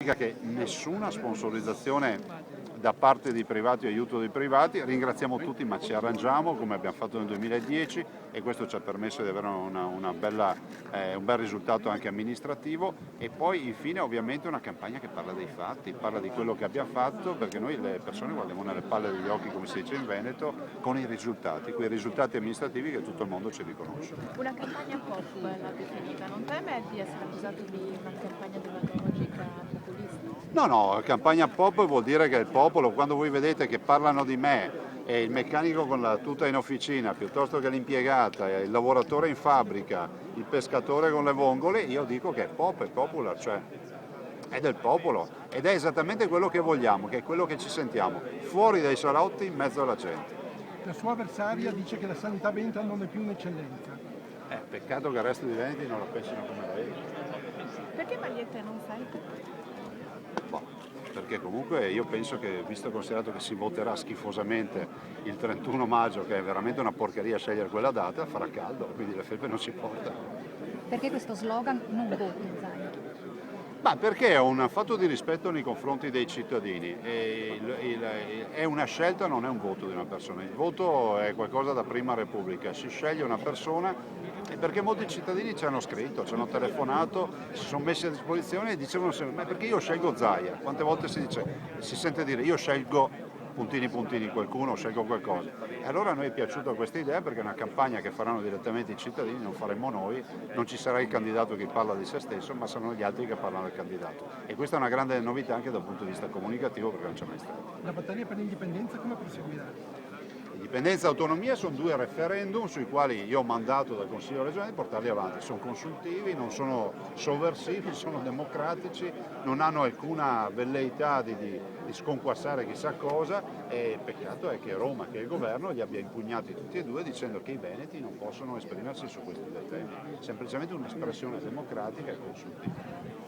pratica che nessuna sponsorizzazione da parte dei privati, aiuto dei privati, ringraziamo tutti ma ci arrangiamo come abbiamo fatto nel 2010 e questo ci ha permesso di avere un bel risultato anche amministrativo e poi infine ovviamente una campagna che parla dei fatti, parla di quello che abbiamo fatto perché noi le persone guardiamo nelle palle degli occhi come si dice in Veneto con i risultati, quei risultati amministrativi che tutto il mondo ci riconosce. Una campagna pop la definita, non teme di essere accusato di una campagna demagogica populista? No, campagna pop vuol dire che il popolo, quando voi vedete che parlano di me e il meccanico con la tuta in officina, piuttosto che l'impiegata, il lavoratore in fabbrica, il pescatore con le vongole, io dico che è pop, è popular, cioè è del popolo ed è esattamente quello che vogliamo, che è quello che ci sentiamo, fuori dai salotti, in mezzo alla gente. La sua avversaria dice che la sanità veneta non è più un'eccellenza. Peccato che il resto dei veneti non la pensino come lei. Perché magliette non sente? Boh, perché comunque io penso che, visto e considerato che si voterà schifosamente il 31 maggio, che è veramente una porcheria scegliere quella data, farà caldo, quindi le felpe non si portano. Perché questo slogan non voti Zaia? Ma perché è un fatto di rispetto nei confronti dei cittadini, è una scelta, non è un voto di una persona, il voto è qualcosa da prima repubblica, si sceglie una persona e perché molti cittadini ci hanno scritto, ci hanno telefonato, si sono messi a disposizione e dicevano sempre, ma perché io scelgo Zaia? Quante volte si sente dire io scelgo puntini qualcuno, scelgo qualcosa. E allora a noi è piaciuta questa idea perché è una campagna che faranno direttamente i cittadini, non faremo noi, non ci sarà il candidato che parla di se stesso, ma saranno gli altri che parlano del candidato. E questa è una grande novità anche dal punto di vista comunicativo perché non c'è mai stato. La battaglia per l'indipendenza come proseguirà? Indipendenza e autonomia sono due referendum sui quali io ho mandato dal Consiglio regionale di portarli avanti, sono consultivi, non sono sovversivi, sono democratici, non hanno alcuna velleità di sconquassare chissà cosa e peccato è che Roma, che è il governo, li abbia impugnati tutti e due dicendo che i veneti non possono esprimersi su questi due temi, semplicemente un'espressione democratica e consultiva.